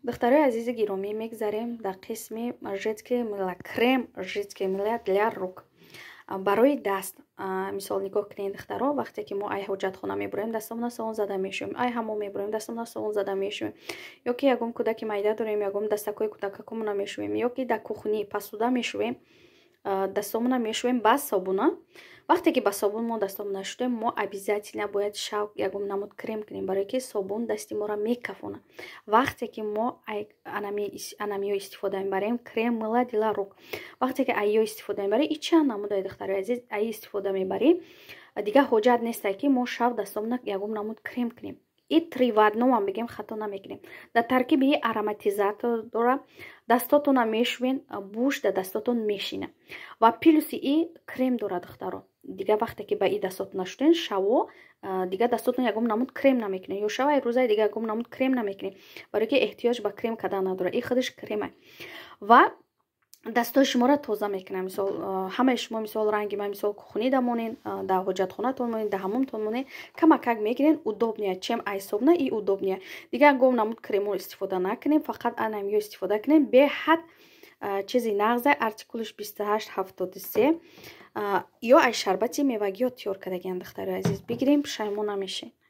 духтарои азизи гиромӣ, мегзарем дар қисми жидкии милла, крем жидкии милла для рук. Барои даст мисол нигоҳ кунед духтаро, вақте ки мо ай ҳоҷатхона мебурем, дастамона собун зада мешӯем, ай ҳаммом мебурем, дастамона собун зада мешӯем, ё ки ягон кӯдаки майда дорем, ягон дастакҳои кӯдакакумона мешӯем, ё ки дар кухни посуда мешӯем, дастамона мешӯем ба собуна. вақте ки ба собун мо дастамона шудем, мо обязательно бояд шавк ягон намуд крем кунем, барое ки собун дасти моро мекафона. вақте ки мо анамиё истифода мебарем, крем милла дила рук, вақте ки айё истифода мебарем, и чанд намудаи духтарои азиз ай истифода мебарем, дигар ҳоҷат несте ки мо шав дастамона ягон намуд крем кунем. И 3 в 1 ам бигем хато намекунем. дар таркиби ароматизатор дора, дастотона мешӯен, буш дар дастотон мешина ва плюси и крем дора духтаро. дигар вақте ки ба и дастотона шуден, шаво дигар дастотон ягон намуд крем намекунем, ё шавай рӯзаи дигар ягон намуд крем намекунем, барое ки эҳтиёҷ ба крем кардан надора, и худаш крема ва дастҳои шуморо тоза мекунам. Мисол ҳамаи шумо мисол ранги ман мисол кухнида монед, дар ҳоҷатхонатон монед, дар ҳаммомтон монед, камакак мегирен, удобния, чем ай собуна и удобния. дигар гом намуд кремо истифода накунем, фақат анамиё истифода кунем беҳад чизи нағза артикулиш 2873 ё ай шарбати мевагиё тиёр кардагиам духтарои азиз, бигирем пушаймон намешем.